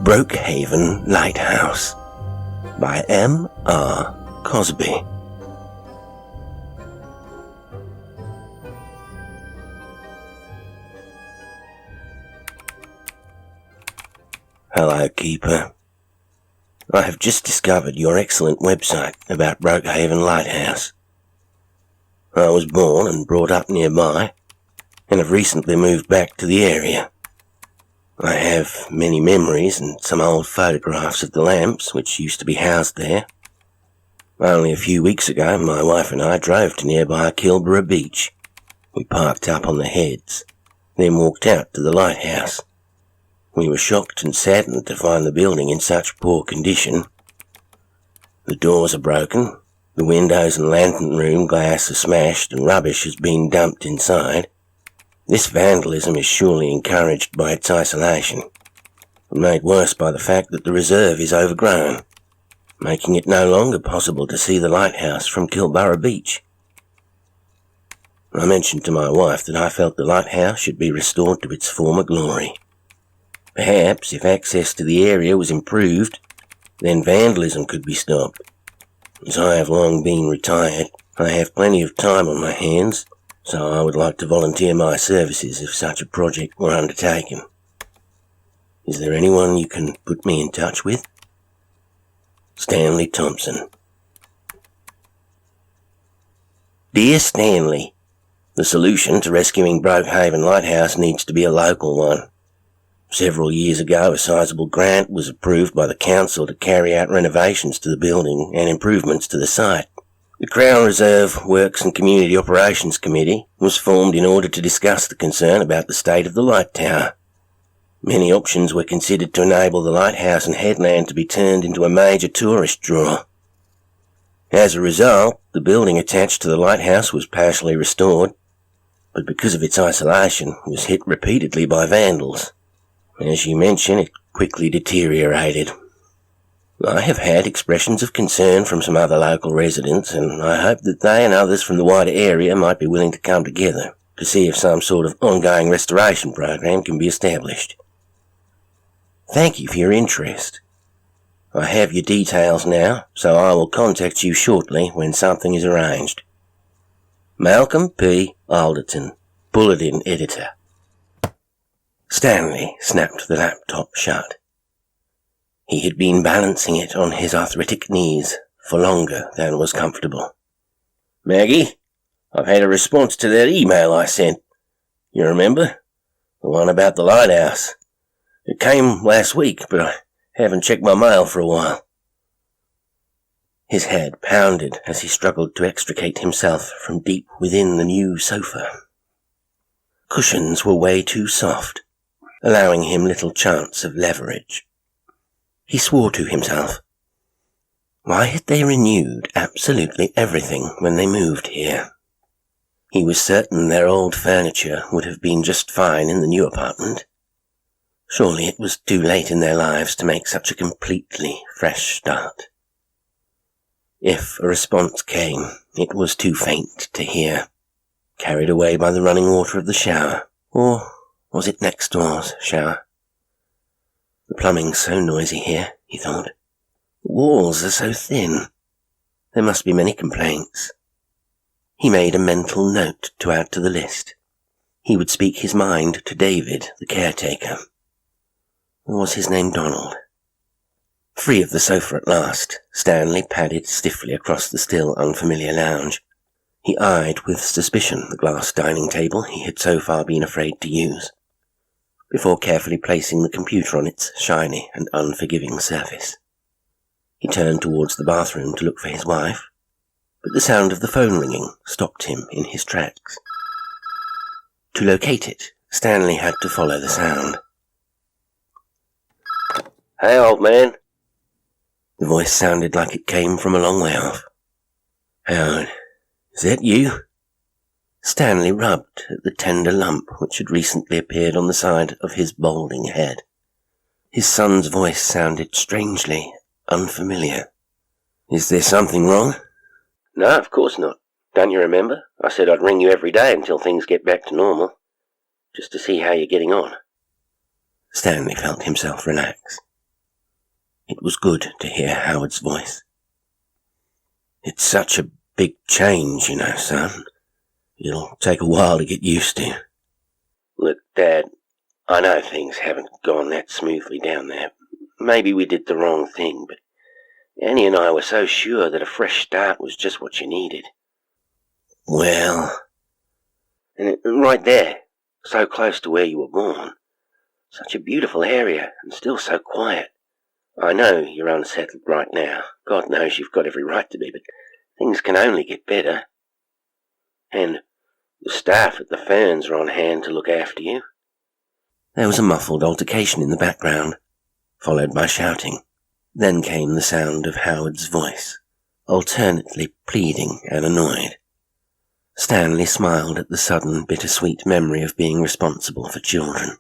Brokehaven Lighthouse by M.r.cosby. Hello, Keeper. I have just discovered your excellent website about Brokehaven Lighthouse. I was born and brought up nearby, and have recently moved back to the area. I have many memories and some old photographs of the lamps which used to be housed there. Only a few weeks ago, my wife and I drove to nearby Kilburra Beach. We parked up on the heads, then walked out to the lighthouse. We were shocked and saddened to find the building in such poor condition. The doors are broken, the windows and lantern room glass are smashed and rubbish has been dumped inside. This vandalism is surely encouraged by its isolation, and made worse by the fact that the reserve is overgrown, making it no longer possible to see the lighthouse from Kilburra Beach. I mentioned to my wife that I felt the lighthouse should be restored to its former glory. Perhaps, if access to the area was improved, then vandalism could be stopped. As I have long been retired, I have plenty of time on my hands, so I would like to volunteer my services if such a project were undertaken. Is there anyone you can put me in touch with? Stanley Thompson. Dear Stanley, the solution to rescuing Brokehaven Lighthouse needs to be a local one. Several years ago, a sizable grant was approved by the council to carry out renovations to the building and improvements to the site. The Crown Reserve Works and Community Operations Committee was formed in order to discuss the concern about the state of the light tower. Many options were considered to enable the lighthouse and headland to be turned into a major tourist draw. As a result, the building attached to the lighthouse was partially restored, but because of its isolation, was hit repeatedly by vandals. As you mentioned, it quickly deteriorated. I have had expressions of concern from some other local residents, and I hope that they and others from the wider area might be willing to come together to see if some sort of ongoing restoration program can be established. Thank you for your interest. I have your details now, so I will contact you shortly when something is arranged. Malcolm P. Alderton, Bulletin Editor. Stanley snapped the laptop shut. He had been balancing it on his arthritic knees for longer than was comfortable. Maggie, I've had a response to that email I sent. You remember? The one about the lighthouse. It came last week, but I haven't checked my mail for a while. His head pounded as he struggled to extricate himself from deep within the new sofa. Cushions were way too soft, allowing him little chance of leverage. He swore to himself. Why had they renewed absolutely everything when they moved here? He was certain their old furniture would have been just fine in the new apartment. Surely it was too late in their lives to make such a completely fresh start. If a response came, it was too faint to hear, carried away by the running water of the shower, or was it next door's shower? The plumbing's so noisy here, he thought. The walls are so thin. There must be many complaints. He made a mental note to add to the list. He would speak his mind to David, the caretaker. Or was his name Donald? Free of the sofa at last, Stanley padded stiffly across the still unfamiliar lounge. He eyed with suspicion the glass dining table he had so far been afraid to use, before carefully placing the computer on its shiny and unforgiving surface. He turned towards the bathroom to look for his wife, but the sound of the phone ringing stopped him in his tracks. To locate it, Stanley had to follow the sound. Hey, old man. The voice sounded like it came from a long way off. Howard, is that you? Stanley rubbed at the tender lump which had recently appeared on the side of his balding head. His son's voice sounded strangely unfamiliar. Is there something wrong? No, of course not. Don't you remember? I said I'd ring you every day until things get back to normal, just to see how you're getting on. Stanley felt himself relax. It was good to hear Howard's voice. "It's such a big change, son. It'll take a while to get used to." "Look, Dad, I know things haven't gone that smoothly down there. Maybe we did the wrong thing, but Annie and I were so sure that a fresh start was just what you needed." "Well..." "And right there, so close to where you were born. Such a beautiful area, and still so quiet. I know you're unsettled right now. God knows you've got every right to be, but things can only get better. And the staff at the Ferns are on hand to look after you." There was a muffled altercation in the background, followed by shouting. Then came the sound of Howard's voice, alternately pleading and annoyed. Stanley smiled at the sudden, bittersweet memory of being responsible for children.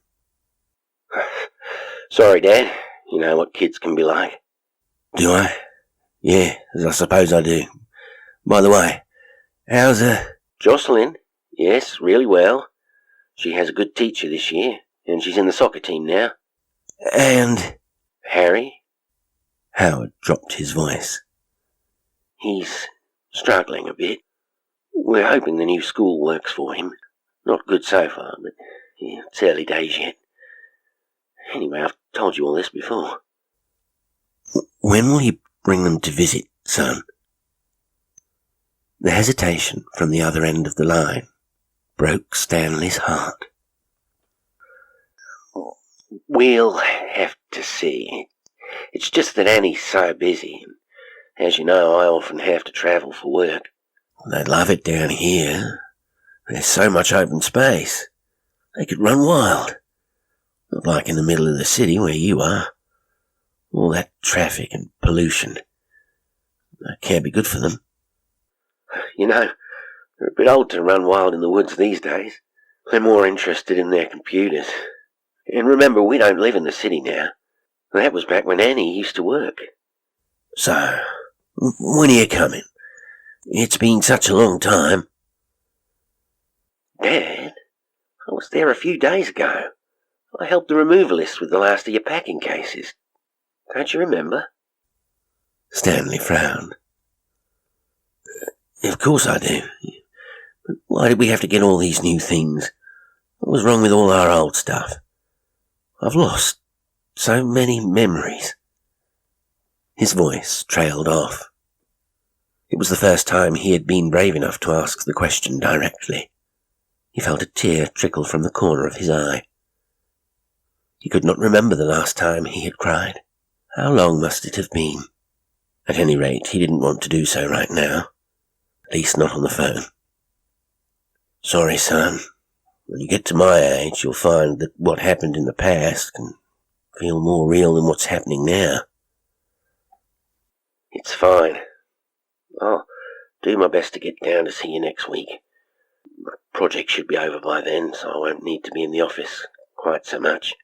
"Sorry, Dad. You know what kids can be like." "Do I? Yeah, I suppose I do. By the way, how's Jocelyn? Yes, really well. She has a good teacher this year, and she's in the soccer team now." "And Harry?" Howard dropped his voice. "He's struggling a bit. We're hoping the new school works for him. Not good so far, but it's early days yet. Anyway, I've told you all this before." "When will you bring them to visit, son?" The hesitation from the other end of the line broke Stanley's heart. "We'll have to see. It's just that Annie's so busy, and as you know, I often have to travel for work." "They'd love it down here. There's so much open space. They could run wild. Not like in the middle of the city where you are. All that traffic and pollution. That can't be good for them." "You know, they're a bit old to run wild in the woods these days. They're more interested in their computers. And remember, we don't live in the city now. That was back when Annie used to work." "So, when are you coming? It's been such a long time." "Dad, I was there a few days ago. I helped the removalist with the last of your packing cases. Don't you remember?" Stanley frowned. "Of course I do. But why did we have to get all these new things? What was wrong with all our old stuff? I've lost so many memories." His voice trailed off. It was the first time he had been brave enough to ask the question directly. He felt a tear trickle from the corner of his eye. He could not remember the last time he had cried. How long must it have been? At any rate, he didn't want to do so right now. At least not on the phone. "Sorry, son. When you get to my age, you'll find that what happened in the past can feel more real than what's happening now." "It's fine. I'll do my best to get down to see you next week. My project should be over by then, so I won't need to be in the office quite so much."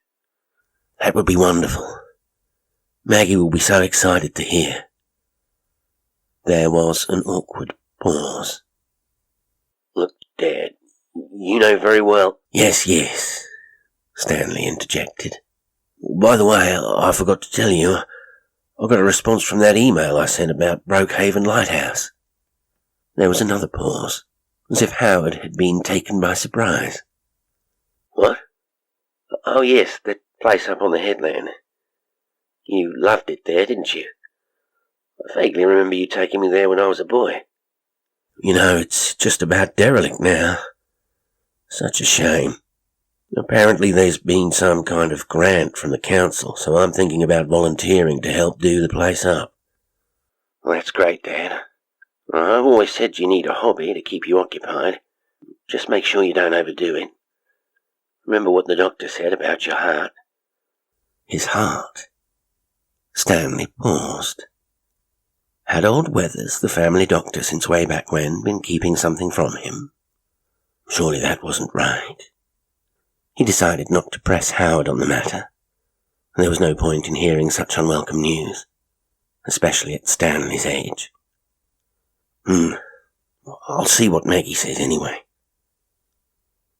"That would be wonderful. Maggie will be so excited to hear." There was an awkward pause. "Look, Dad, you know very well..." Yes, Stanley interjected. "By the way, I forgot to tell you, I got a response from that email I sent about Brokehaven Lighthouse." There was another pause, as if Howard had been taken by surprise. "What? Oh yes, that place up on the headland. You loved it there, didn't you? I vaguely remember you taking me there when I was a boy." It's just about derelict now. Such a shame. Apparently there's been some kind of grant from the council, so I'm thinking about volunteering to help do the place up." "Well, that's great, Dad. I've always said you need a hobby to keep you occupied. Just make sure you don't overdo it. Remember what the doctor said about your heart." His heart? Stanley paused. Had old Weathers, the family doctor since way back when, been keeping something from him? Surely that wasn't right. He decided not to press Howard on the matter. There was no point in hearing such unwelcome news, especially at Stanley's age. I'll see what Maggie says anyway."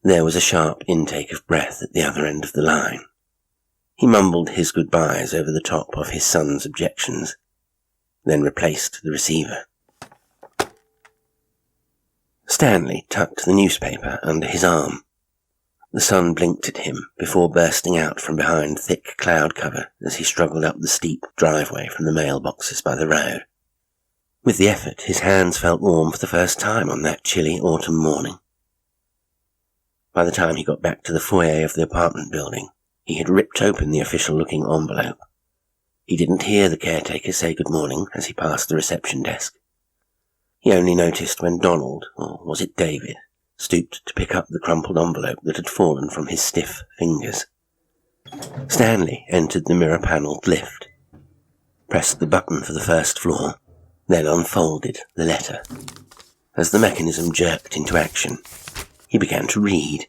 There was a sharp intake of breath at the other end of the line. He mumbled his goodbyes over the top of his son's objections, then replaced the receiver. Stanley tucked the newspaper under his arm. The sun blinked at him before bursting out from behind thick cloud cover as he struggled up the steep driveway from the mailboxes by the road. With the effort, his hands felt warm for the first time on that chilly autumn morning. By the time he got back to the foyer of the apartment building, he had ripped open the official-looking envelope. He didn't hear the caretaker say good morning as he passed the reception desk. He only noticed when Donald, or was it David, stooped to pick up the crumpled envelope that had fallen from his stiff fingers. Stanley entered the mirror-panelled lift, pressed the button for the first floor, then unfolded the letter. As the mechanism jerked into action, he began to read.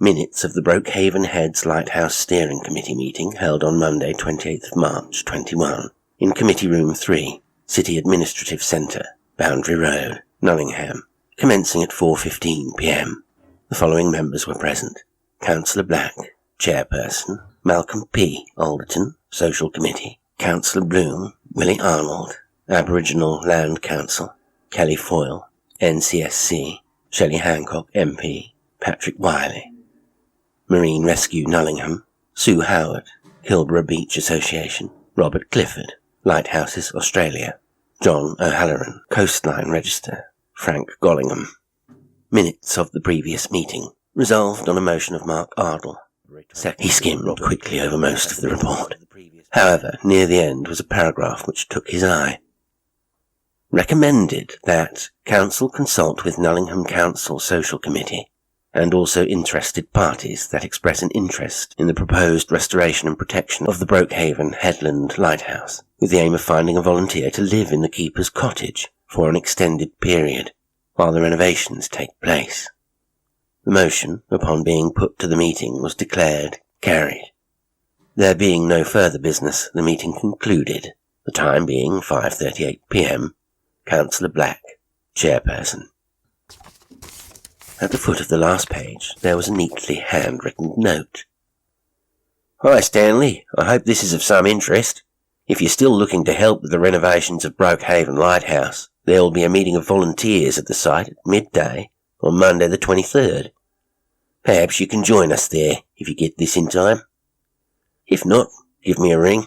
Minutes of the Brokehaven Heads Lighthouse Steering Committee meeting held on Monday 28th of March 21 in Committee Room 3, City Administrative Centre, Boundary Road, Nullingham, commencing at 4:15 p.m. The following members were present: Councillor Black, Chairperson; Malcolm P. Alderton, Social Committee; Councillor Bloom, Willie Arnold, Aboriginal Land Council; Kelly Foyle, NCSC; Shelley Hancock, MP; Patrick Wiley, Marine Rescue Nullingham; Sue Howard, Kilborough Beach Association; Robert Clifford, Lighthouses Australia; John O'Halloran, Coastline Register; Frank Gollingham. Minutes of the previous meeting. Resolved on a motion of Mark Ardle. He skimmed quickly over most of the report. However, near the end was a paragraph which took his eye. Recommended that Council consult with Nullingham Council Social Committee and also interested parties that express an interest in the proposed restoration and protection of the Brokehaven Headland Lighthouse, with the aim of finding a volunteer to live in the keeper's cottage for an extended period while the renovations take place. The motion, upon being put to the meeting, was declared carried. There being no further business, the meeting concluded, the time being 5:38 p.m. Councillor Black, Chairperson. At the foot of the last page, there was a neatly handwritten note. Hi Stanley, I hope this is of some interest. If you're still looking to help with the renovations of Brokehaven Lighthouse, there will be a meeting of volunteers at the site at midday on Monday the 23rd. Perhaps you can join us there if you get this in time. If not, give me a ring.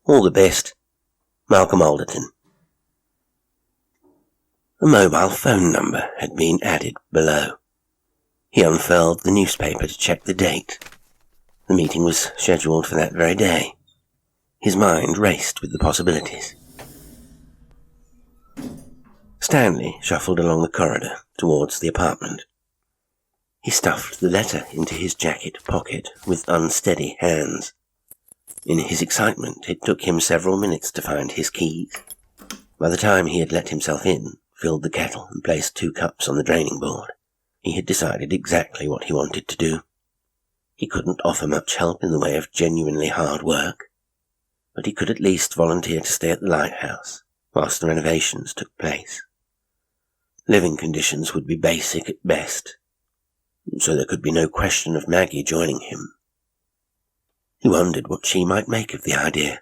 All the best. Malcolm Alderton. A mobile phone number had been added below. He unfurled the newspaper to check the date. The meeting was scheduled for that very day. His mind raced with the possibilities. Stanley shuffled along the corridor towards the apartment. He stuffed the letter into his jacket pocket with unsteady hands. In his excitement, it took him several minutes to find his keys. By the time he had let himself in, filled the kettle and placed 2 cups on the draining board, he had decided exactly what he wanted to do. He couldn't offer much help in the way of genuinely hard work, but he could at least volunteer to stay at the lighthouse whilst the renovations took place. Living conditions would be basic at best, so there could be no question of Maggie joining him. He wondered what she might make of the idea.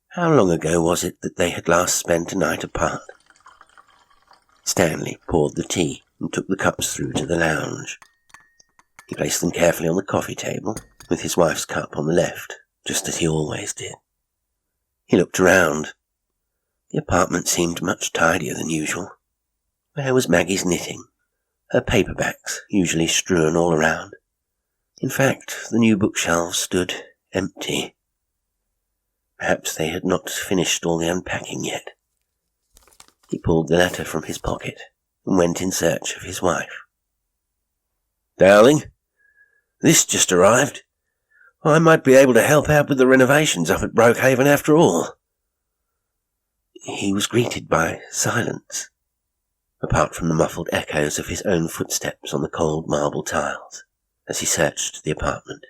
How long ago was it that they had last spent a night apart? Stanley poured the tea and took the cups through to the lounge. He placed them carefully on the coffee table, with his wife's cup on the left, just as he always did. He looked around. The apartment seemed much tidier than usual. Where was Maggie's knitting? Her paperbacks, usually strewn all around. In fact, the new bookshelves stood empty. Perhaps they had not finished all the unpacking yet. He pulled the letter from his pocket and went in search of his wife. Darling, this just arrived. I might be able to help out with the renovations up at Brokehaven after all. He was greeted by silence, apart from the muffled echoes of his own footsteps on the cold marble tiles, as he searched the apartment.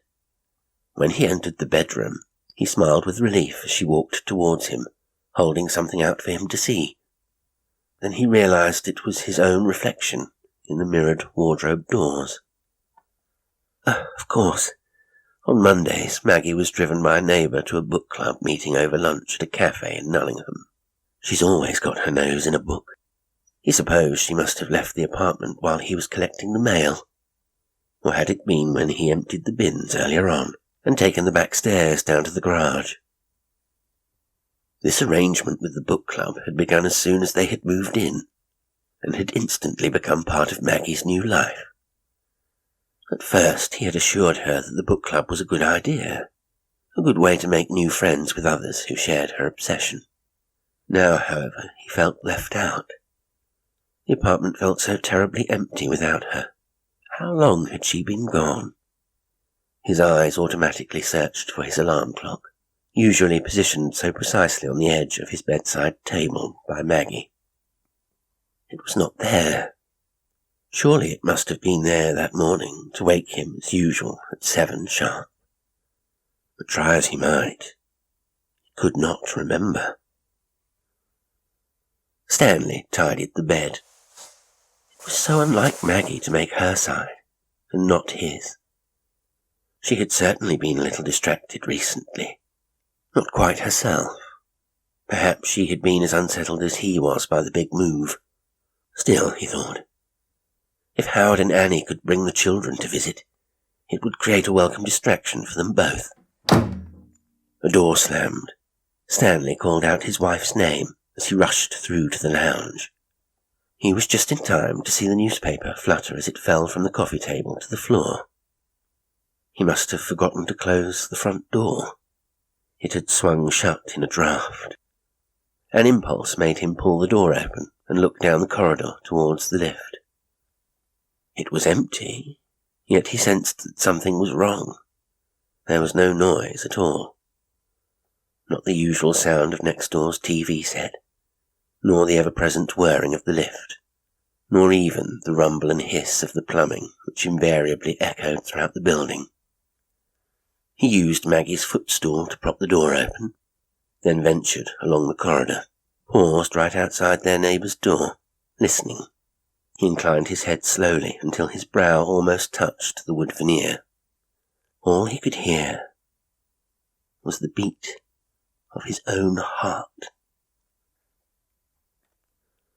When he entered the bedroom, he smiled with relief as she walked towards him, holding something out for him to see. Then he realized it was his own reflection in the mirrored wardrobe doors. Of course, On Mondays, Maggie was driven by a neighbour to a book club meeting over lunch at a cafe in Nullingham. She's always got her nose in a book. He supposed she must have left the apartment while he was collecting the mail. Or had it been when he emptied the bins earlier on and taken the back stairs down to the garage? This arrangement with the book club had begun as soon as they had moved in, and had instantly become part of Maggie's new life. At first he had assured her that the book club was a good idea, a good way to make new friends with others who shared her obsession. Now, however, he felt left out. The apartment felt so terribly empty without her. How long had she been gone? His eyes automatically searched for his alarm clock, usually positioned so precisely on the edge of his bedside table by Maggie. It was not there. Surely it must have been there that morning to wake him as usual at 7 sharp. But try as he might, he could not remember. Stanley tidied the bed. It was so unlike Maggie to make her side, and not his. She had certainly been a little distracted recently. Not quite herself. Perhaps she had been as unsettled as he was by the big move. Still, he thought, if Howard and Annie could bring the children to visit, it would create a welcome distraction for them both. A door slammed. Stanley called out his wife's name as he rushed through to the lounge. He was just in time to see the newspaper flutter as it fell from the coffee table to the floor. He must have forgotten to close the front door. It had swung shut in a draught. An impulse made him pull the door open and look down the corridor towards the lift. It was empty, yet he sensed that something was wrong. There was no noise at all. Not the usual sound of next door's TV set, nor the ever-present whirring of the lift, nor even the rumble and hiss of the plumbing which invariably echoed throughout the building. He used Maggie's footstool to prop the door open, then ventured along the corridor, paused right outside their neighbour's door, listening. He inclined his head slowly until his brow almost touched the wood veneer. All he could hear was the beat of his own heart.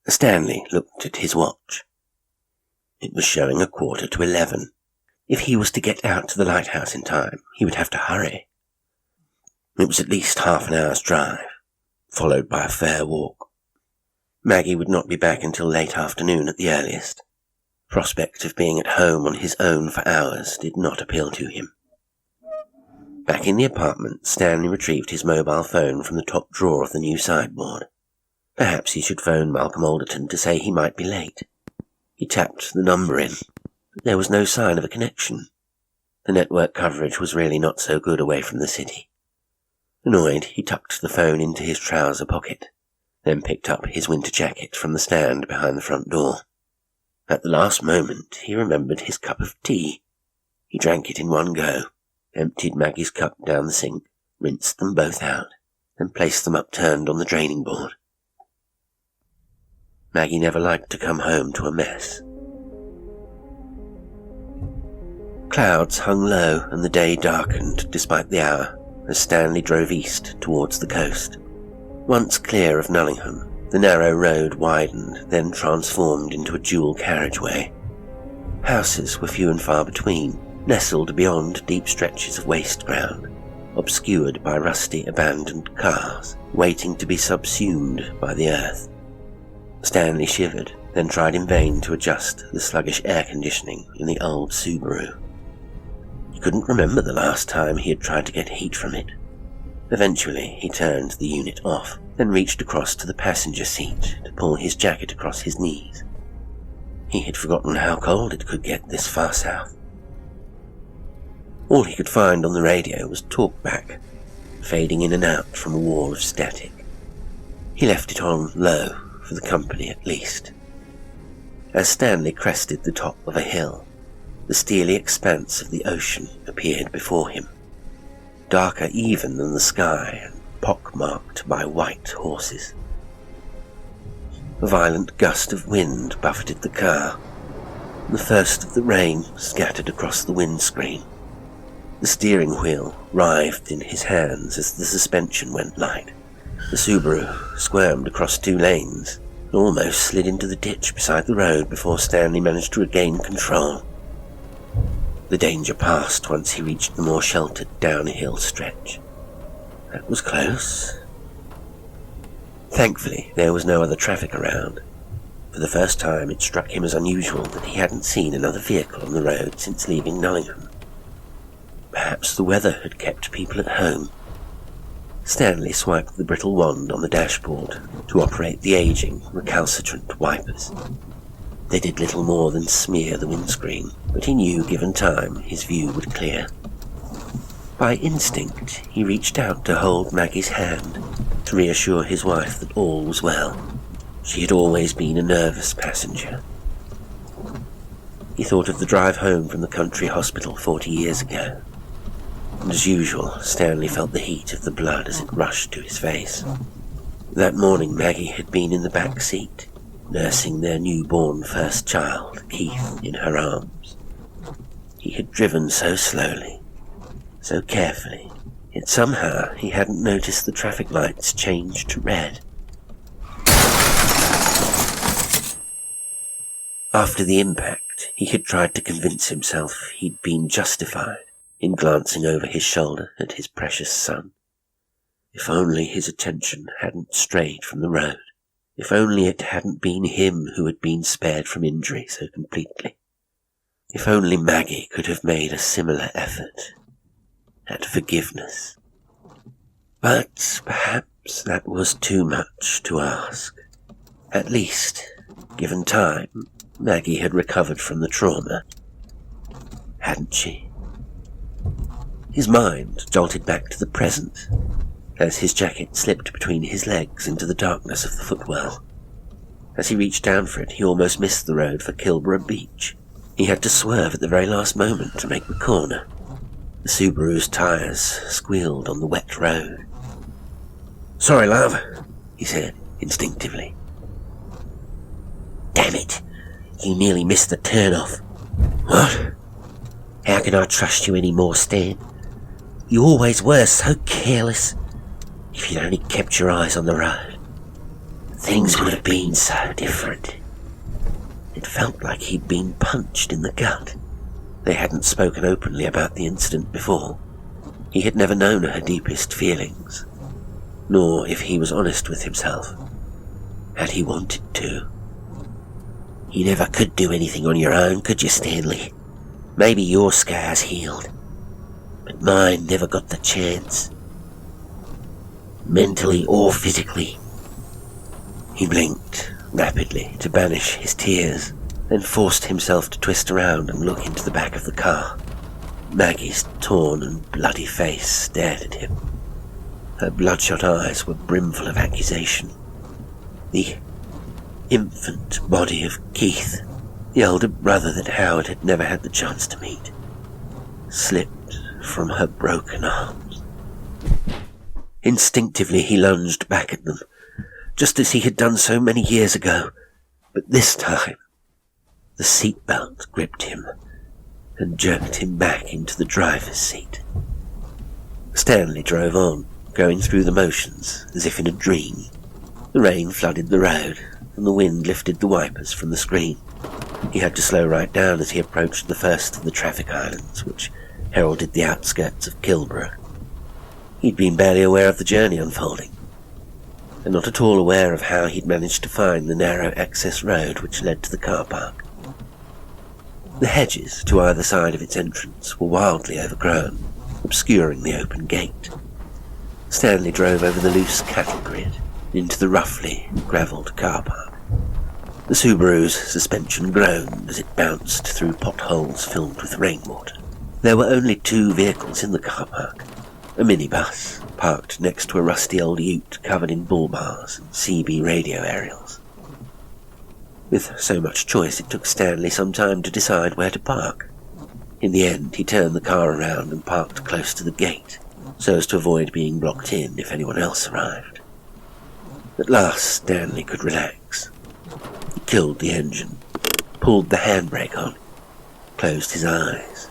Stanley looked at his watch. It was showing 11:15. If he was to get out to the lighthouse in time, he would have to hurry. It was at least half an hour's drive, followed by a fair walk. Maggie would not be back until late afternoon at the earliest. Prospect of being at home on his own for hours did not appeal to him. Back in the apartment, Stanley retrieved his mobile phone from the top drawer of the new sideboard. Perhaps he should phone Malcolm Alderton to say he might be late. He tapped the number in, but there was no sign of a connection. The network coverage was really not so good away from the city. Annoyed, he tucked the phone into his trouser pocket, then picked up his winter jacket from the stand behind the front door. At the last moment, he remembered his cup of tea. He drank it in one go, emptied Maggie's cup down the sink, rinsed them both out, then placed them upturned on the draining board. Maggie never liked to come home to a mess. Clouds hung low and the day darkened despite the hour as Stanley drove east towards the coast. Once clear of Nullingham, the narrow road widened, then transformed into a dual carriageway. Houses were few and far between, nestled beyond deep stretches of waste ground, obscured by rusty abandoned cars, waiting to be subsumed by the earth. Stanley shivered, then tried in vain to adjust the sluggish air conditioning in the old Subaru. He couldn't remember the last time he had tried to get heat from it. Eventually, he turned the unit off, then reached across to the passenger seat to pull his jacket across his knees. He had forgotten how cold it could get this far south. All he could find on the radio was talkback, fading in and out from a wall of static. He left it on low, for the company at least. As Stanley crested the top of a hill, the steely expanse of the ocean appeared before him, darker even than the sky and pock-marked by white horses. A violent gust of wind buffeted the car, and the first of the rain scattered across the windscreen. The steering wheel writhed in his hands as the suspension went light. The Subaru squirmed across 2 lanes and almost slid into the ditch beside the road before Stanley managed to regain control. The danger passed once he reached the more sheltered downhill stretch. That was close. Thankfully, there was no other traffic around. For the first time, it struck him as unusual that he hadn't seen another vehicle on the road since leaving Nottingham. Perhaps the weather had kept people at home. Stanley swiped the brittle wand on the dashboard to operate the aging, recalcitrant wipers. They did little more than smear the windscreen, but he knew, given time, his view would clear. By instinct, he reached out to hold Maggie's hand, to reassure his wife that all was well. She had always been a nervous passenger. He thought of the drive home from the country hospital 40 years ago. And as usual, Stanley felt the heat of the blood as it rushed to his face. That morning Maggie had been in the back seat, nursing their newborn first child, Keith, in her arms. He had driven so slowly, so carefully, yet somehow he hadn't noticed the traffic lights change to red. After the impact, he had tried to convince himself he'd been justified in glancing over his shoulder at his precious son. If only his attention hadn't strayed from the road. If only it hadn't been him who had been spared from injury so completely. If only Maggie could have made a similar effort at forgiveness. But perhaps that was too much to ask. At least, given time, Maggie had recovered from the trauma. Hadn't she? His mind jolted back to the present, as his jacket slipped between his legs into the darkness of the footwell. As he reached down for it, he almost missed the road for Kilborough Beach. He had to swerve at the very last moment to make the corner. The Subaru's tyres squealed on the wet road. "Sorry, love," he said, instinctively. "Damn it! You nearly missed the turn-off." "What?" "How can I trust you any more, Stan? You always were so careless. If you'd only kept your eyes on the road, things would have been so different." It felt like he'd been punched in the gut. They hadn't spoken openly about the incident before. He had never known her deepest feelings, nor, if he was honest with himself, had he wanted to. "You never could do anything on your own, could you, Stanley? Maybe your scars healed, but mine never got the chance. Mentally or physically." He blinked rapidly to banish his tears, then forced himself to twist around and look into the back of the car. Maggie's torn and bloody face stared at him. Her bloodshot eyes were brimful of accusation. The infant body of Keith, the elder brother that Howard had never had the chance to meet, slipped from her broken arms. Instinctively he lunged back at them, just as he had done so many years ago, but this time the seatbelt gripped him and jerked him back into the driver's seat. Stanley drove on, going through the motions as if in a dream. The rain flooded the road, and the wind lifted the wipers from the screen. He had to slow right down as he approached the first of the traffic islands, which heralded the outskirts of Kilborough. He'd been barely aware of the journey unfolding, and not at all aware of how he'd managed to find the narrow access road which led to the car park. The hedges to either side of its entrance were wildly overgrown, obscuring the open gate. Stanley drove over the loose cattle grid into the roughly gravelled car park. The Subaru's suspension groaned as it bounced through potholes filled with rainwater. There were only 2 vehicles in the car park. A minibus, parked next to a rusty old ute covered in bull bars and CB radio aerials. With so much choice, it took Stanley some time to decide where to park. In the end, he turned the car around and parked close to the gate, so as to avoid being blocked in if anyone else arrived. At last, Stanley could relax. He killed the engine, pulled the handbrake on, closed his eyes.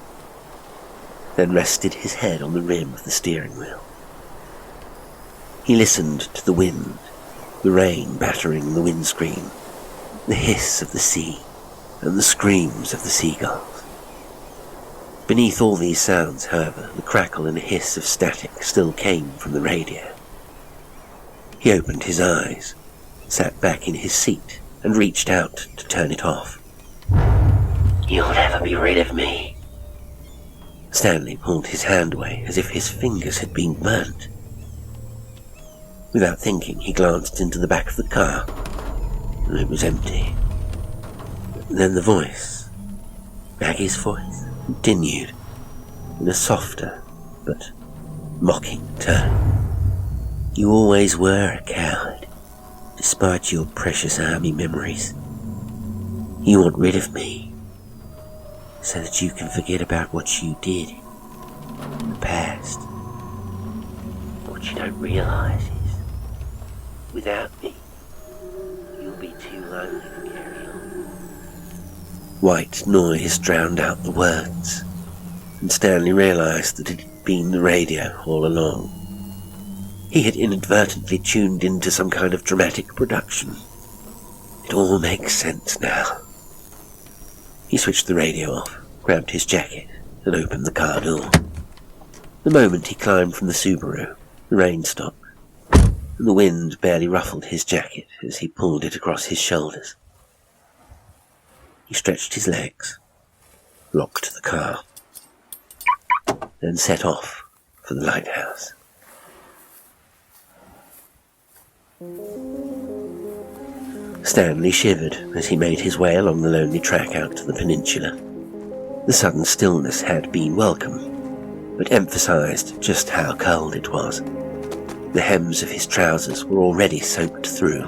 then rested his head on the rim of the steering wheel. He listened to the wind, the rain battering the windscreen, the hiss of the sea, and the screams of the seagulls. Beneath all these sounds, however, the crackle and hiss of static still came from the radio. He opened his eyes, sat back in his seat, and reached out to turn it off. "You'll never be rid of me." Stanley pulled his hand away as if his fingers had been burnt. Without thinking, he glanced into the back of the car. It was empty. Then the voice, Maggie's voice, continued in a softer but mocking tone. "You always were a coward, despite your precious army memories. You want rid of me, so that you can forget about what you did in the past. What you don't realize is, without me, you'll be too lonely to carry on." White noise drowned out the words, and Stanley realized that it had been the radio all along. He had inadvertently tuned into some kind of dramatic production. It all makes sense now. He switched the radio off, grabbed his jacket, and opened the car door. The moment he climbed from the Subaru, the rain stopped, and the wind barely ruffled his jacket as he pulled it across his shoulders. He stretched his legs, locked the car, then set off for the lighthouse. Stanley shivered as he made his way along the lonely track out to the peninsula. The sudden stillness had been welcome, but emphasized just how cold it was. The hems of his trousers were already soaked through,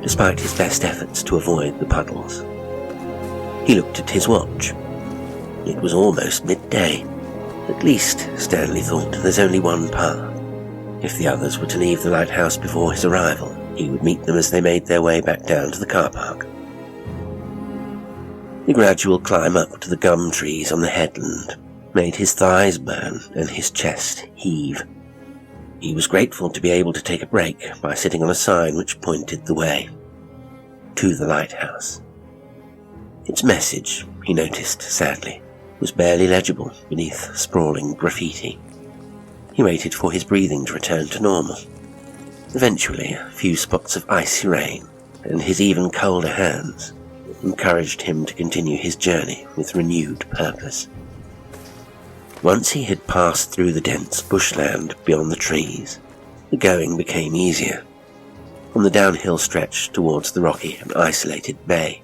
despite his best efforts to avoid the puddles. He looked at his watch. It was almost midday. At least, Stanley thought, there's only one path. If the others were to leave the lighthouse before his arrival, he would meet them as they made their way back down to the car park. The gradual climb up to the gum trees on the headland made his thighs burn and his chest heave. He was grateful to be able to take a break by sitting on a sign which pointed the way to the lighthouse. Its message, he noticed sadly, was barely legible beneath sprawling graffiti. He waited for his breathing to return to normal. Eventually, a few spots of icy rain and his even colder hands encouraged him to continue his journey with renewed purpose. Once he had passed through the dense bushland beyond the trees, the going became easier. On the downhill stretch towards the rocky and isolated bay,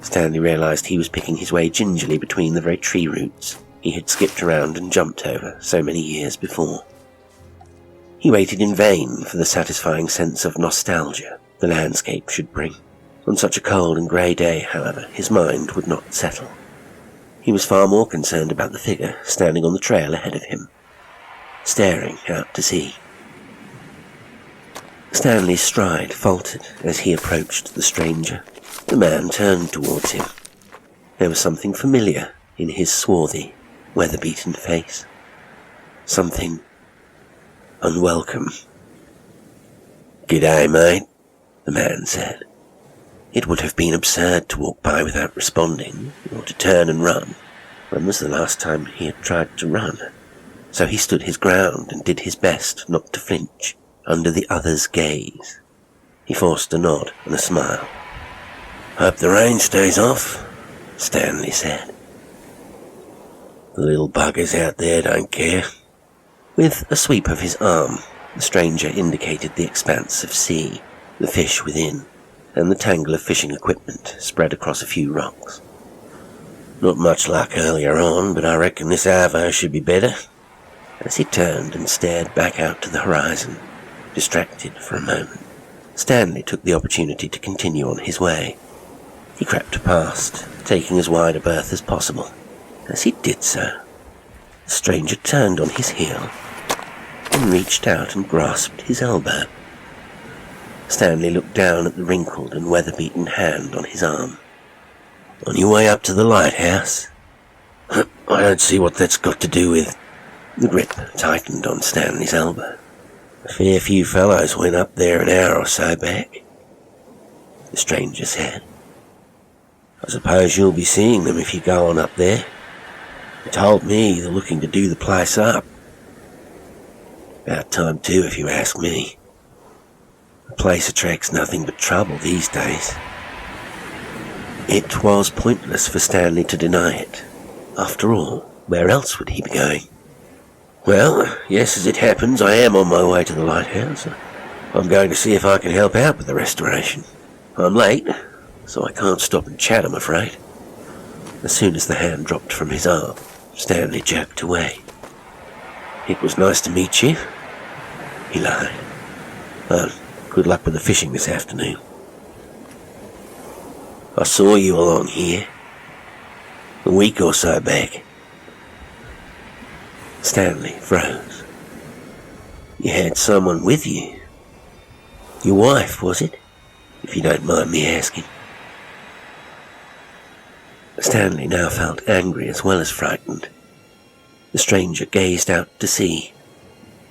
Stanley realized he was picking his way gingerly between the very tree roots he had skipped around and jumped over so many years before. He waited in vain for the satisfying sense of nostalgia the landscape should bring. On such a cold and grey day, however, his mind would not settle. He was far more concerned about the figure standing on the trail ahead of him, staring out to sea. Stanley's stride faltered as he approached the stranger. The man turned towards him. There was something familiar in his swarthy, weather-beaten face. Something unwelcome. "G'day, mate," the man said. It would have been absurd to walk by without responding, or to turn and run. When was the last time he had tried to run? So he stood his ground and did his best not to flinch under the other's gaze. He forced a nod and a smile. "Hope the rain stays off," Stanley said. "The little buggers out there don't care." With a sweep of his arm, the stranger indicated the expanse of sea, the fish within, and the tangle of fishing equipment spread across a few rocks. "Not much luck earlier on, but I reckon this Avo should be better." As he turned and stared back out to the horizon, distracted for a moment, Stanley took the opportunity to continue on his way. He crept past, taking as wide a berth as possible. As he did so, the stranger turned on his heel and reached out and grasped his elbow. Stanley looked down at the wrinkled and weather-beaten hand on his arm. "On your way up to the lighthouse?" I don't see what that's got to do with... The grip tightened on Stanley's elbow. A fair few fellows went up there an hour or so back, the stranger said. I suppose you'll be seeing them if you go on up there. They told me they're looking to do the place up. About time too, if you ask me. The place attracts nothing but trouble these days. It was pointless for Stanley to deny it. After all, where else would he be going? Well, yes, as it happens, I am on my way to the lighthouse. I'm going to see if I can help out with the restoration. I'm late, so I can't stop and chat, I'm afraid. As soon as the hand dropped from his arm, Stanley jerked away. It was nice to meet you, he lied. Good luck with the fishing this afternoon. I saw you along here a week or so back. Stanley froze. You had someone with you. Your wife, was it? If you don't mind me asking. Stanley now felt angry as well as frightened. The stranger gazed out to sea,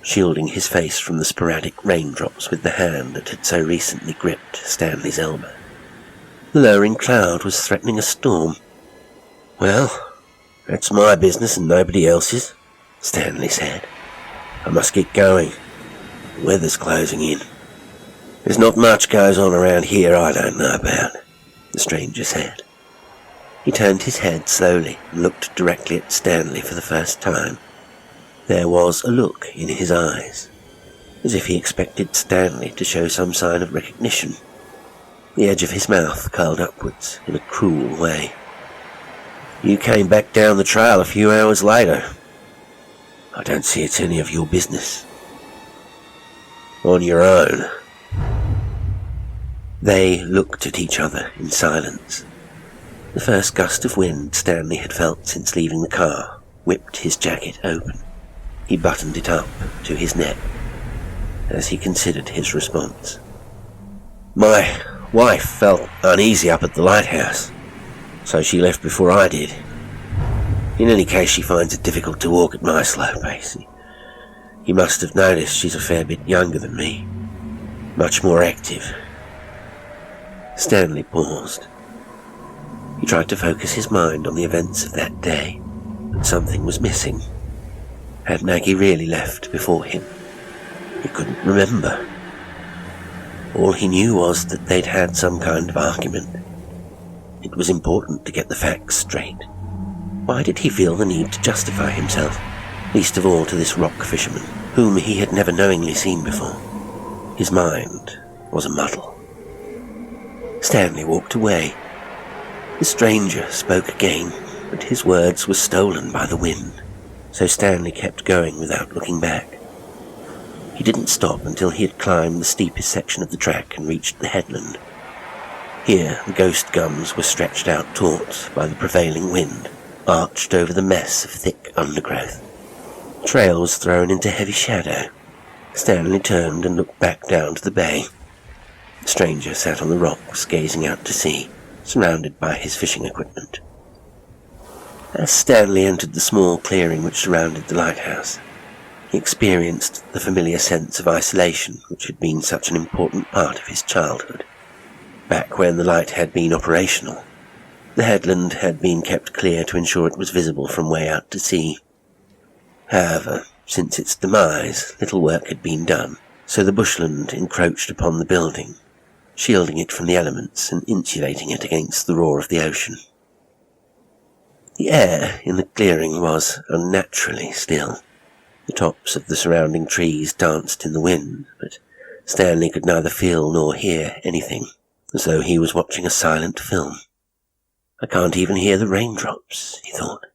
shielding his face from the sporadic raindrops with the hand that had so recently gripped Stanley's elbow. The lowering cloud was threatening a storm. Well, that's my business and nobody else's, Stanley said. I must get going. The weather's closing in. There's not much goes on around here I don't know about, the stranger said. He turned his head slowly and looked directly at Stanley for the first time. There was a look in his eyes, as if he expected Stanley to show some sign of recognition. The edge of his mouth curled upwards in a cruel way. You came back down the trail a few hours later. I don't see it's any of your business. On your own. They looked at each other in silence. The first gust of wind Stanley had felt since leaving the car whipped his jacket open. He buttoned it up to his neck as he considered his response. My wife felt uneasy up at the lighthouse, so she left before I did. In any case, she finds it difficult to walk at my slow pace. You must have noticed she's a fair bit younger than me, much more active. Stanley paused. He tried to focus his mind on the events of that day, but something was missing. Had Maggie really left before him? He couldn't remember. All he knew was that they'd had some kind of argument. It was important to get the facts straight. Why did he feel the need to justify himself, least of all to this rock fisherman, whom he had never knowingly seen before? His mind was a muddle. Stanley walked away. The stranger spoke again, but his words were stolen by the wind, so Stanley kept going without looking back. He didn't stop until he had climbed the steepest section of the track and reached the headland. Here the ghost gums were stretched out taut by the prevailing wind, arched over the mess of thick undergrowth. The trail was thrown into heavy shadow. Stanley turned and looked back down to the bay. The stranger sat on the rocks, gazing out to sea, surrounded by his fishing equipment. As Stanley entered the small clearing which surrounded the lighthouse, he experienced the familiar sense of isolation which had been such an important part of his childhood. Back when the light had been operational, the headland had been kept clear to ensure it was visible from way out to sea. However, since its demise, little work had been done, so the bushland encroached upon the building, shielding it from the elements and insulating it against the roar of the ocean. The air in the clearing was unnaturally still. The tops of the surrounding trees danced in the wind, but Stanley could neither feel nor hear anything, as though he was watching a silent film. I can't even hear the raindrops, he thought.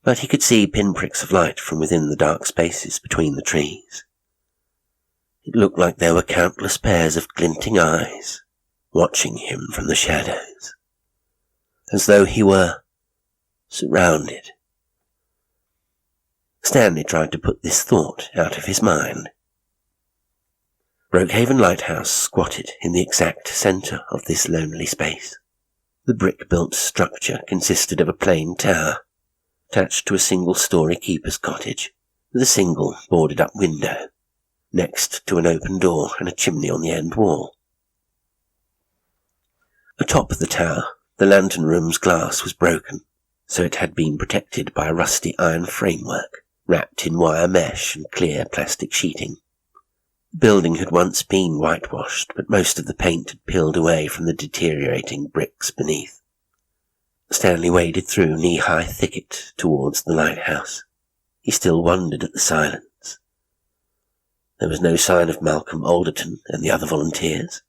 But he could see pinpricks of light from within the dark spaces between the trees. It looked like there were countless pairs of glinting eyes, watching him from the shadows, as though he were surrounded. Stanley tried to put this thought out of his mind. Brokehaven Lighthouse squatted in the exact centre of this lonely space. The brick-built structure consisted of a plain tower, attached to a single-storey keeper's cottage, with a single boarded-up window, next to an open door and a chimney on the end wall. Atop the tower, the lantern room's glass was broken, so it had been protected by a rusty iron framework, wrapped in wire mesh and clear plastic sheeting. The building had once been whitewashed, but most of the paint had peeled away from the deteriorating bricks beneath. Stanley waded through knee-high thicket towards the lighthouse. He still wondered at the silence. There was no sign of Malcolm Alderton and the other volunteers.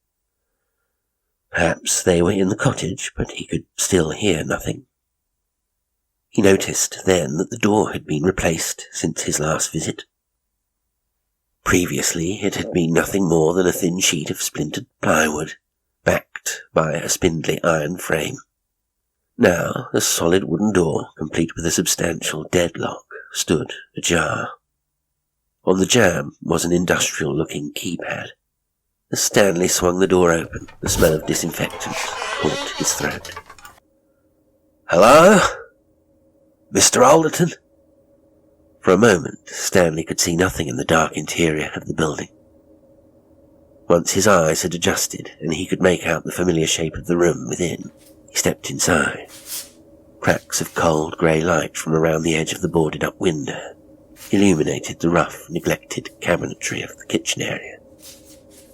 Perhaps they were in the cottage, but he could still hear nothing. He noticed then that the door had been replaced since his last visit. Previously it had been nothing more than a thin sheet of splintered plywood, backed by a spindly iron frame. Now a solid wooden door, complete with a substantial deadlock, stood ajar. On the jamb was an industrial-looking keypad. As Stanley swung the door open, the smell of disinfectant caught his throat. "Hello? Mr. Alderton?" For a moment, Stanley could see nothing in the dark interior of the building. Once his eyes had adjusted and he could make out the familiar shape of the room within, he stepped inside. Cracks of cold grey light from around the edge of the boarded-up window illuminated the rough, neglected cabinetry of the kitchen area.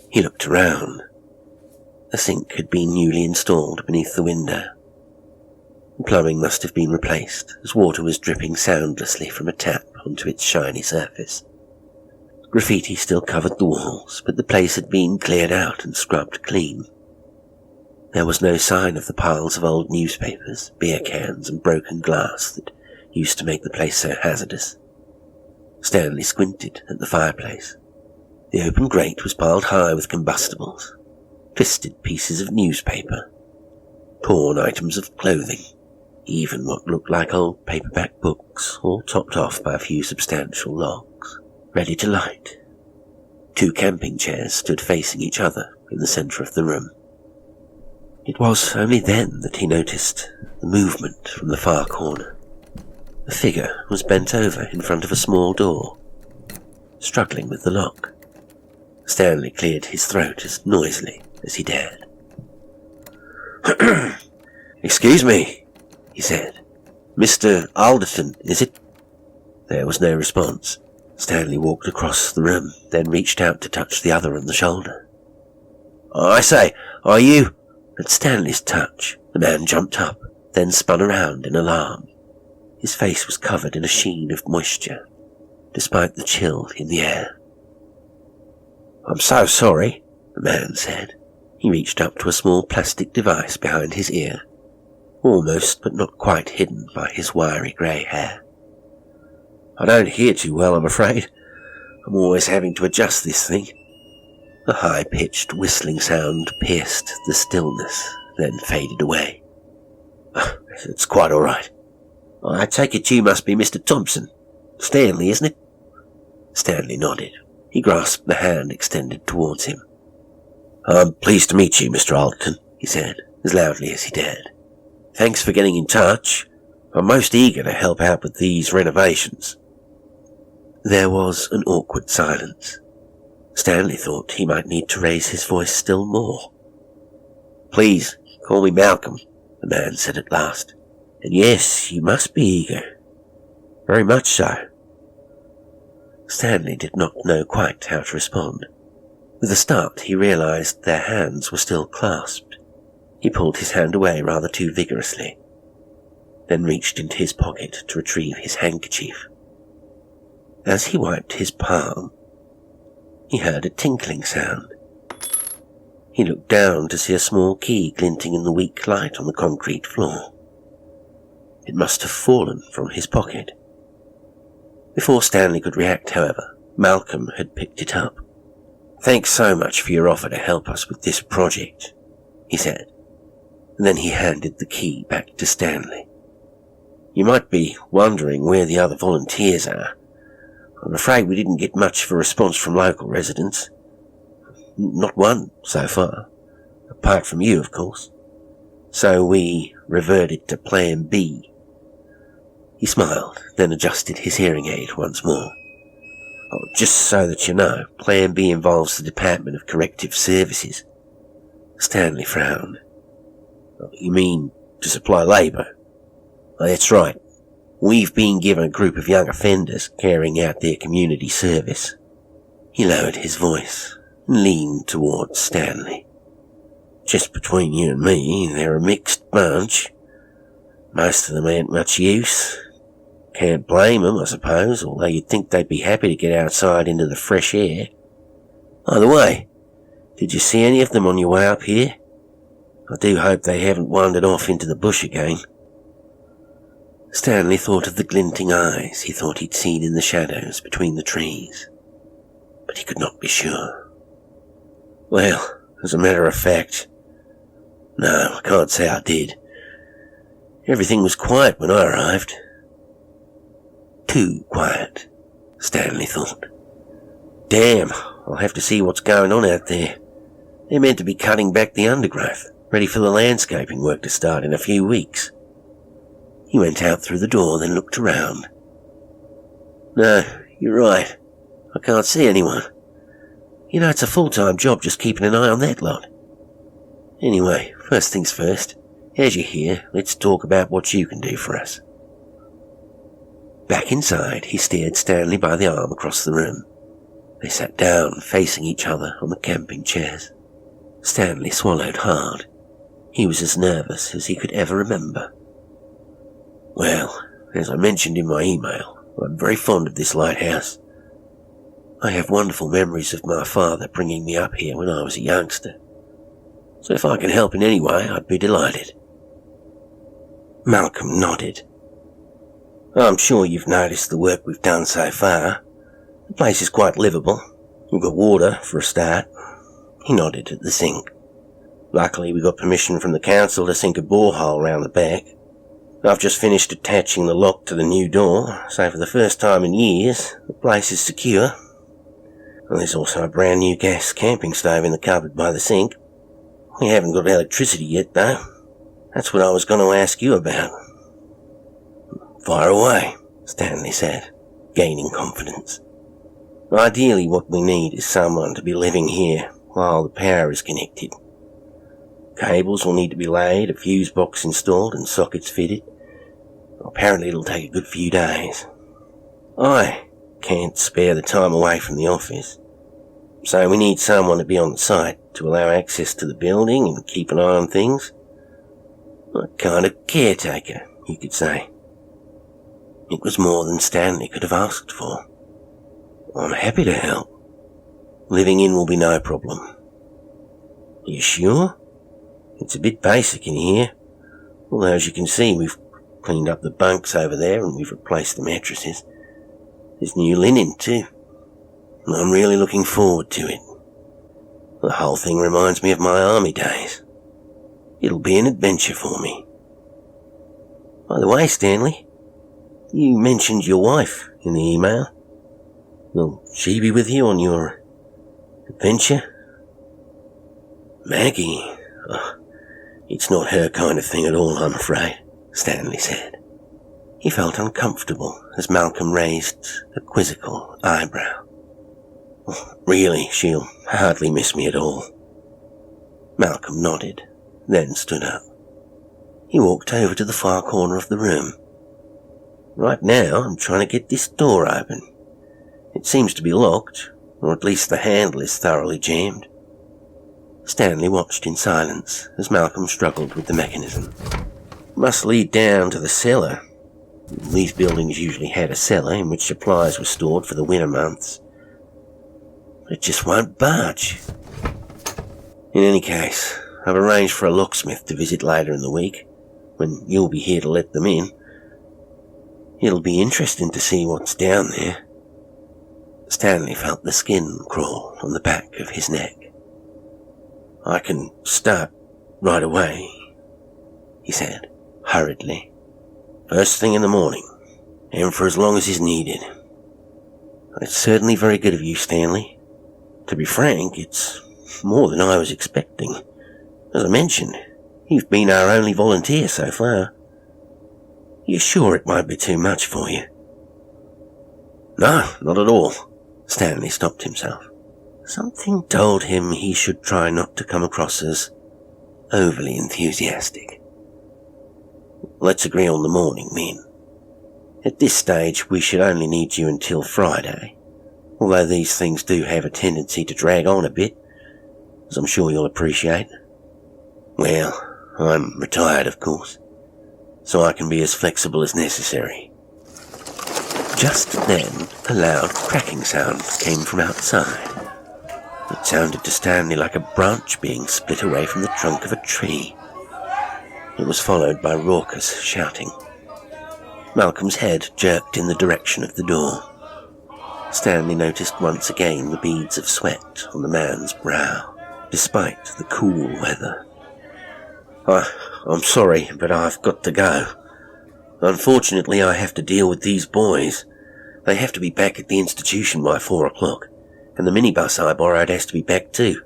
He looked around. A sink had been newly installed beneath the window. The plumbing must have been replaced, as water was dripping soundlessly from a tap onto its shiny surface. Graffiti still covered the walls, but the place had been cleared out and scrubbed clean. There was no sign of the piles of old newspapers, beer cans, and broken glass that used to make the place so hazardous. Stanley squinted at the fireplace. The open grate was piled high with combustibles, twisted pieces of newspaper, torn items of clothing, even what looked like old paperback books, all topped off by a few substantial logs, ready to light. 2 camping chairs stood facing each other in the centre of the room. It was only then that he noticed the movement from the far corner. A figure was bent over in front of a small door, struggling with the lock. Stanley cleared his throat as noisily as he dared. "Excuse me," he said. "Mr. Alderton, is it?" There was no response. Stanley walked across the room, then reached out to touch the other on the shoulder. "I say, are you—" At Stanley's touch, the man jumped up, then spun around in alarm. His face was covered in a sheen of moisture, despite the chill in the air. "I'm so sorry," the man said. He reached up to a small plastic device behind his ear, almost but not quite hidden by his wiry grey hair. "I don't hear too well, I'm afraid. I'm always having to adjust this thing." A high-pitched whistling sound pierced the stillness, then faded away. "It's quite all right. I take it you must be Mr. Thompson. Stanley, isn't it?" Stanley nodded. He grasped the hand extended towards him. "I'm pleased to meet you, Mr. Alderton," he said, as loudly as he dared. "Thanks for getting in touch. I'm most eager to help out with these renovations." There was an awkward silence. Stanley thought he might need to raise his voice still more. "Please, call me Malcolm," the man said at last. "And yes, you must be eager. Very much so." Stanley did not know quite how to respond. With a start, he realized their hands were still clasped. He pulled his hand away rather too vigorously, then reached into his pocket to retrieve his handkerchief. As he wiped his palm, he heard a tinkling sound. He looked down to see a small key glinting in the weak light on the concrete floor. It must have fallen from his pocket. Before Stanley could react, however, Malcolm had picked it up. "Thanks so much for your offer to help us with this project," he said. And then he handed the key back to Stanley. "You might be wondering where the other volunteers are. I'm afraid we didn't get much of a response from local residents. Not one, so far. Apart from you, of course. So we reverted to Plan B. He smiled, then adjusted his hearing aid once more. Oh, just so that you know, Plan B involves the Department of Corrective Services. Stanley frowned. Oh, you mean to supply labour? Oh, that's right. We've been given a group of young offenders carrying out their community service. He lowered his voice and leaned towards Stanley. Just between you and me, they're a mixed bunch. Most of them ain't much use. Can't blame them, I suppose, although you'd think they'd be happy to get outside into the fresh air. By the way, did you see any of them on your way up here? I do hope they haven't wandered off into the bush again. Stanley thought of the glinting eyes he thought he'd seen in the shadows between the trees, but he could not be sure. Well, as a matter of fact, no, I can't say I did. Everything was quiet when I arrived. Too quiet, Stanley thought. Damn, I'll have to see what's going on out there. They're meant to be cutting back the undergrowth, ready for the landscaping work to start in a few weeks. He went out through the door, then looked around. No, you're right. I can't see anyone. You know, it's a full-time job just keeping an eye on that lot. Anyway, first things first. As you're here, let's talk about what you can do for us. Back inside, he steered Stanley by the arm across the room. They sat down, facing each other on the camping chairs. Stanley swallowed hard. He was as nervous as he could ever remember. Well, as I mentioned in my email, I'm very fond of this lighthouse. I have wonderful memories of my father bringing me up here when I was a youngster. So if I can help in any way, I'd be delighted. Malcolm nodded. I'm sure you've noticed the work we've done so far. The place is quite livable. We've got water, for a start. He nodded at the sink. Luckily, we got permission from the council to sink a borehole round the back. I've just finished attaching the lock to the new door, so for the first time in years, the place is secure. And there's also a brand new gas camping stove in the cupboard by the sink. We haven't got electricity yet, though. That's what I was going to ask you about. Fire away, Stanley said, gaining confidence. Ideally, what we need is someone to be living here while the power is connected. Cables will need to be laid, a fuse box installed and sockets fitted. Apparently it'll take a good few days. I can't spare the time away from the office, so we need someone to be on the site to allow access to the building and keep an eye on things. A kind of caretaker, you could say. It was more than Stanley could have asked for. I'm happy to help. Living in will be no problem. You sure? It's a bit basic in here. Although as you can see, we've cleaned up the bunks over there and we've replaced the mattresses. There's new linen too. I'm really looking forward to it. The whole thing reminds me of my army days. It'll be an adventure for me. By the way, Stanley, you mentioned your wife in the email. Will she be with you on your adventure? Maggie? Oh, it's not her kind of thing at all, I'm afraid, Stanley said. He felt uncomfortable as Malcolm raised a quizzical eyebrow. Oh, really, she'll hardly miss me at all. Malcolm nodded, then stood up. He walked over to the far corner of the room. Right now, I'm trying to get this door open. It seems to be locked, or at least the handle is thoroughly jammed. Stanley watched in silence as Malcolm struggled with the mechanism. It must lead down to the cellar. These buildings usually had a cellar in which supplies were stored for the winter months. But it just won't budge. In any case, I've arranged for a locksmith to visit later in the week, when you'll be here to let them in. It'll be interesting to see what's down there. Stanley felt the skin crawl on the back of his neck. I can start right away, he said, hurriedly. First thing in the morning, and for as long as is needed. It's certainly very good of you, Stanley. To be frank, it's more than I was expecting. As I mentioned, you've been our only volunteer so far. You sure it won't be too much for you?" "No, not at all." Stanley stopped himself. Something told him he should try not to come across as overly enthusiastic. "Let's agree on the morning, then. At this stage, we should only need you until Friday, although these things do have a tendency to drag on a bit, as I'm sure you'll appreciate. Well, I'm retired, of course, so I can be as flexible as necessary." Just then, a loud cracking sound came from outside. It sounded to Stanley like a branch being split away from the trunk of a tree. It was followed by raucous shouting. Malcolm's head jerked in the direction of the door. Stanley noticed once again the beads of sweat on the man's brow, despite the cool weather. I'm sorry, but I've got to go. Unfortunately, I have to deal with these boys. They have to be back at the institution by 4 o'clock, and the minibus I borrowed has to be back too.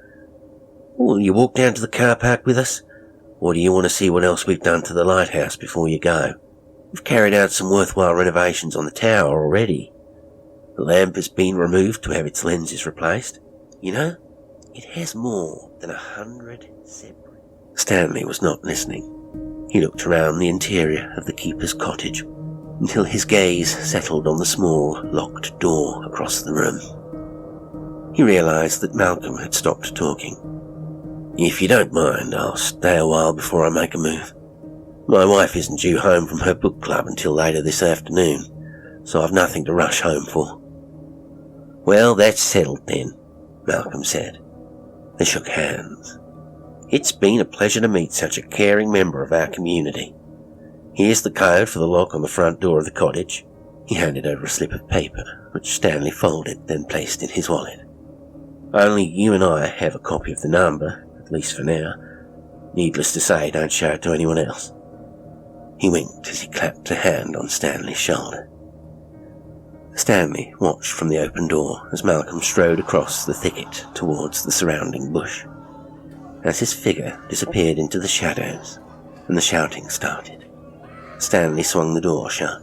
Will you walk down to the car park with us? Or do you want to see what else we've done to the lighthouse before you go? We've carried out some worthwhile renovations on the tower already. The lamp has been removed to have its lenses replaced. You know, it has more than 100 separate... Stanley was not listening. He looked around the interior of the keeper's cottage until his gaze settled on the small, locked door across the room. He realized that Malcolm had stopped talking. "If you don't mind, I'll stay a while before I make a move. My wife isn't due home from her book club until later this afternoon, so I've nothing to rush home for." "Well, that's settled then," Malcolm said. They shook hands. "It's been a pleasure to meet such a caring member of our community. Here's the code for the lock on the front door of the cottage." He handed over a slip of paper, which Stanley folded, then placed in his wallet. "Only you and I have a copy of the number, at least for now. Needless to say, don't show it to anyone else." He winked as he clapped a hand on Stanley's shoulder. Stanley watched from the open door as Malcolm strode across the thicket towards the surrounding bush. As his figure disappeared into the shadows and the shouting started, Stanley swung the door shut.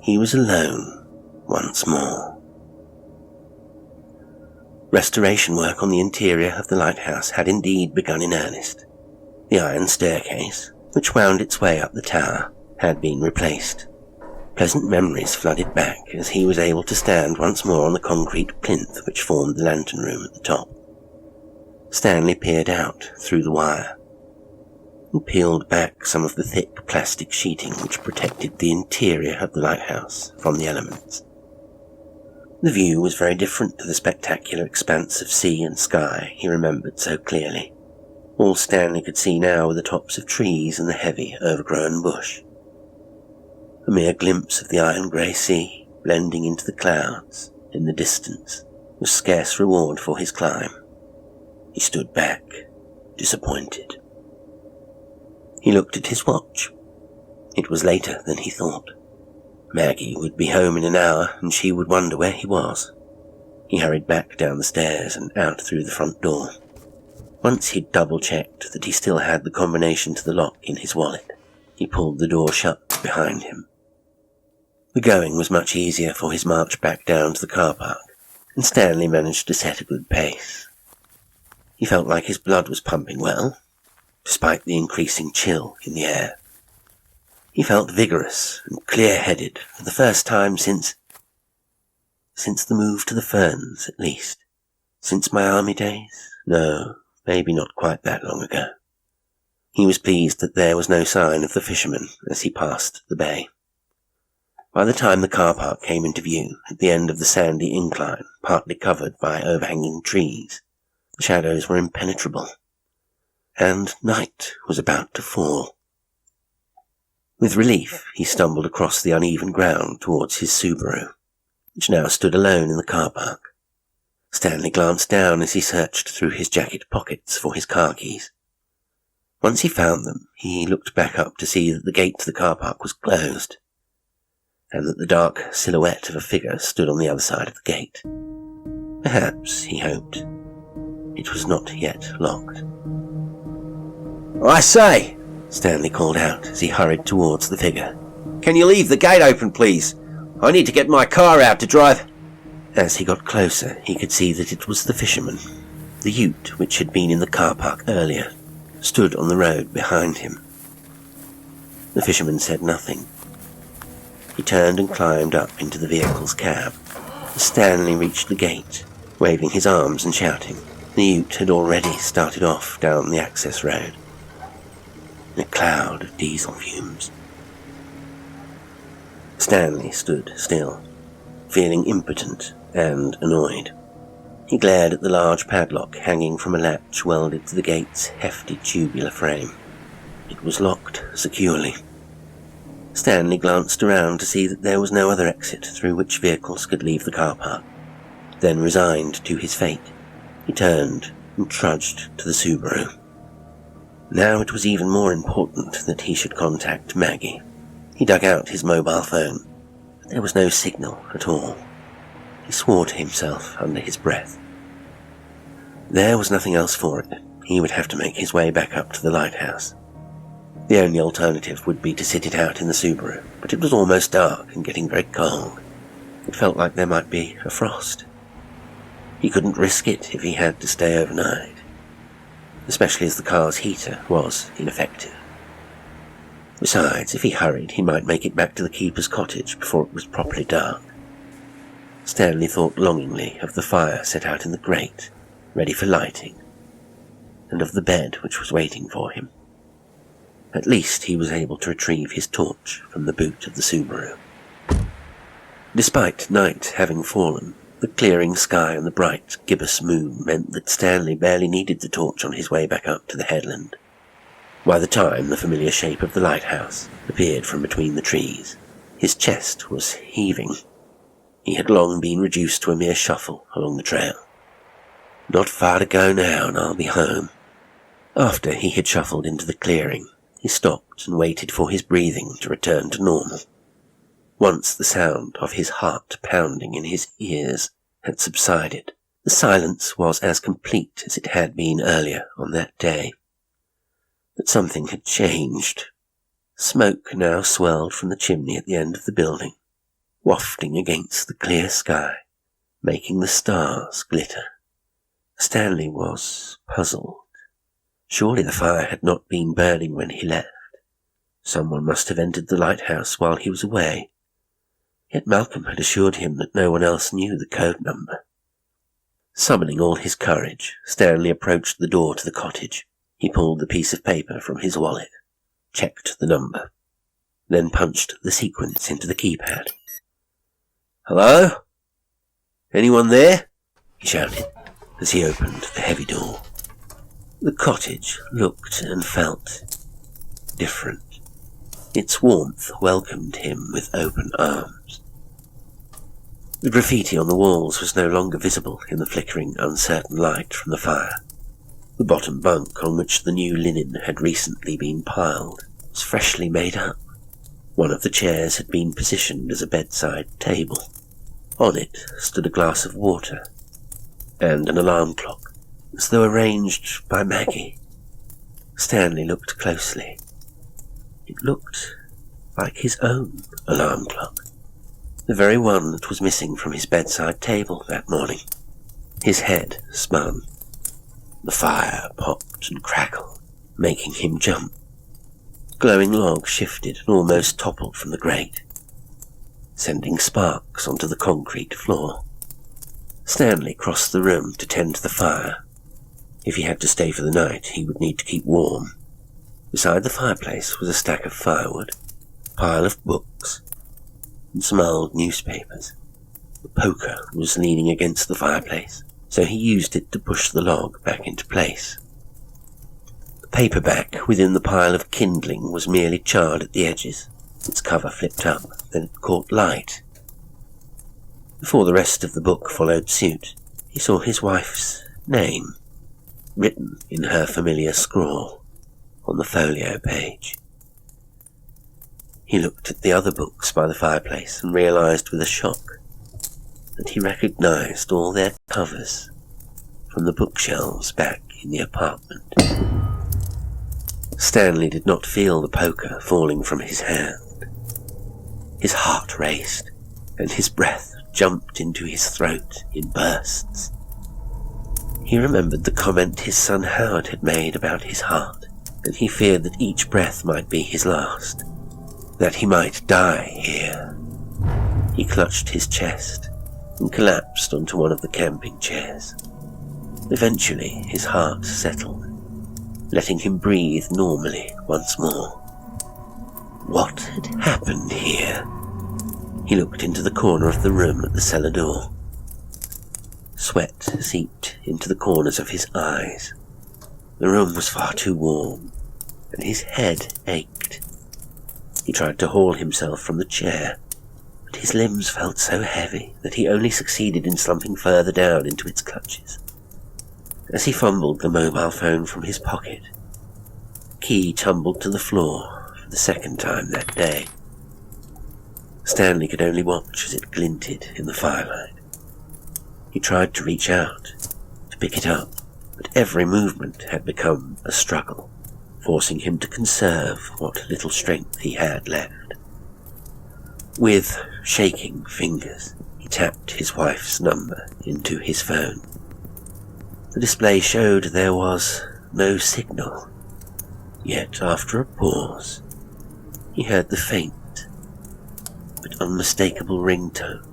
He was alone once more. Restoration work on the interior of the lighthouse had indeed begun in earnest. The iron staircase, which wound its way up the tower, had been replaced. Pleasant memories flooded back as he was able to stand once more on the concrete plinth which formed the lantern room at the top. Stanley peered out through the wire and peeled back some of the thick plastic sheeting which protected the interior of the lighthouse from the elements. The view was very different to the spectacular expanse of sea and sky he remembered so clearly. All Stanley could see now were the tops of trees and the heavy, overgrown bush. A mere glimpse of the iron-grey sea, blending into the clouds in the distance, was scarce reward for his climb. He stood back, disappointed. He looked at his watch. It was later than he thought. Maggie would be home in an hour, and she would wonder where he was. He hurried back down the stairs and out through the front door. Once he'd double-checked that he still had the combination to the lock in his wallet, he pulled the door shut behind him. The going was much easier for his march back down to the car park, and Stanley managed to set a good pace. He felt like his blood was pumping well, despite the increasing chill in the air. He felt vigorous and clear-headed for the first time since the move to the Ferns, at least. Since my army days? No, maybe not quite that long ago. He was pleased that there was no sign of the fisherman as he passed the bay. By the time the car park came into view, at the end of the sandy incline, partly covered by overhanging trees, the shadows were impenetrable, and night was about to fall. With relief, he stumbled across the uneven ground towards his Subaru, which now stood alone in the car park. Stanley glanced down as he searched through his jacket pockets for his car keys. Once he found them, he looked back up to see that the gate to the car park was closed, and that the dark silhouette of a figure stood on the other side of the gate. Perhaps, he hoped, it was not yet locked. "I say," Stanley called out as he hurried towards the figure. "Can you leave the gate open, please? I need to get my car out to drive." As he got closer, he could see that it was the fisherman. The ute, which had been in the car park earlier, stood on the road behind him. The fisherman said nothing. He turned and climbed up into the vehicle's cab. Stanley reached the gate, waving his arms and shouting. The ute had already started off down the access road, in a cloud of diesel fumes. Stanley stood still, feeling impotent and annoyed. He glared at the large padlock hanging from a latch welded to the gate's hefty tubular frame. It was locked securely. Stanley glanced around to see that there was no other exit through which vehicles could leave the car park. Then, resigned to his fate, he turned and trudged to the Subaru. Now it was even more important that he should contact Maggie. He dug out his mobile phone, but there was no signal at all. He swore to himself under his breath. There was nothing else for it. He would have to make his way back up to the lighthouse. The only alternative would be to sit it out in the Subaru, but it was almost dark and getting very cold. It felt like there might be a frost. He couldn't risk it if he had to stay overnight, especially as the car's heater was ineffective. Besides, if he hurried, he might make it back to the keeper's cottage before it was properly dark. Stanley thought longingly of the fire set out in the grate, ready for lighting, and of the bed which was waiting for him. At least he was able to retrieve his torch from the boot of the Subaru. Despite night having fallen, the clearing sky and the bright gibbous moon meant that Stanley barely needed the torch on his way back up to the headland. By the time the familiar shape of the lighthouse appeared from between the trees, his chest was heaving. He had long been reduced to a mere shuffle along the trail. Not far to go now, and I'll be home. After he had shuffled into the clearing, he stopped and waited for his breathing to return to normal. Once the sound of his heart pounding in his ears had subsided, the silence was as complete as it had been earlier on that day. But something had changed. Smoke now swirled from the chimney at the end of the building, wafting against the clear sky, making the stars glitter. Stanley was puzzled. Surely the fire had not been burning when he left. Someone must have entered the lighthouse while he was away. Yet Malcolm had assured him that no one else knew the code number. Summoning all his courage, Stanley approached the door to the cottage. He pulled the piece of paper from his wallet, checked the number, then punched the sequence into the keypad. "Hello? Anyone there?" he shouted as he opened the heavy door. The cottage looked and felt different. Its warmth welcomed him with open arms. The graffiti on the walls was no longer visible in the flickering, uncertain light from the fire. The bottom bunk on which the new linen had recently been piled was freshly made up. One of the chairs had been positioned as a bedside table. On it stood a glass of water and an alarm clock, as though arranged by Maggie. Stanley looked closely. It looked like his own alarm clock, the very one that was missing from his bedside table that morning. His head spun. The fire popped and crackled, making him jump. Glowing logs shifted and almost toppled from the grate, sending sparks onto the concrete floor. Stanley crossed the room to tend to the fire. If he had to stay for the night, he would need to keep warm. Beside the fireplace was a stack of firewood, a pile of books, and some old newspapers. The poker was leaning against the fireplace, so he used it to push the log back into place. The paperback within the pile of kindling was merely charred at the edges. Its cover flipped up, then it caught light. Before the rest of the book followed suit, he saw his wife's name, written in her familiar scrawl on the folio page. He looked at the other books by the fireplace and realized with a shock that he recognized all their covers from the bookshelves back in the apartment. Stanley did not feel the poker falling from his hand. His heart raced, and his breath jumped into his throat in bursts. He remembered the comment his son Howard had made about his heart, and he feared that each breath might be his last, that he might die here. He clutched his chest and collapsed onto one of the camping chairs. Eventually, his heart settled, letting him breathe normally once more. What had happened here? He looked into the corner of the room at the cellar door. Sweat seeped into the corners of his eyes. The room was far too warm, and his head ached. He tried to haul himself from the chair, but his limbs felt so heavy that he only succeeded in slumping further down into its clutches. As he fumbled the mobile phone from his pocket, the key tumbled to the floor for the second time that day. Stanley could only watch as it glinted in the firelight. He tried to reach out, to pick it up, but every movement had become a struggle, forcing him to conserve what little strength he had left. With shaking fingers, he tapped his wife's number into his phone. The display showed there was no signal, yet after a pause, he heard the faint but unmistakable ringtone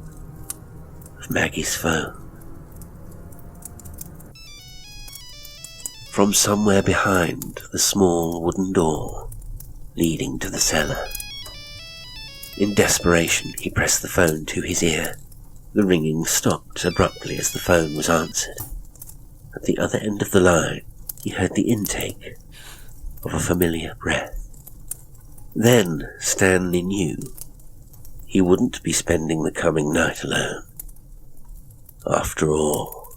of Maggie's phone. From somewhere behind the small wooden door leading to the cellar. In desperation, he pressed the phone to his ear. The ringing stopped abruptly as the phone was answered. At the other end of the line, he heard the intake of a familiar breath. Then Stanley knew he wouldn't be spending the coming night alone. After all.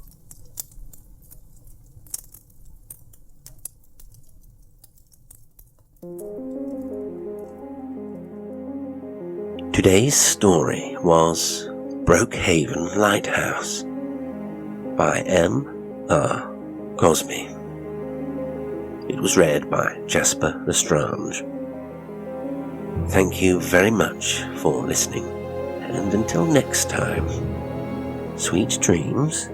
Today's story was Brokehaven Lighthouse by m.r.cosby. It was read by Jasper Lestrange. Thank you very much for listening, and until next time, sweet dreams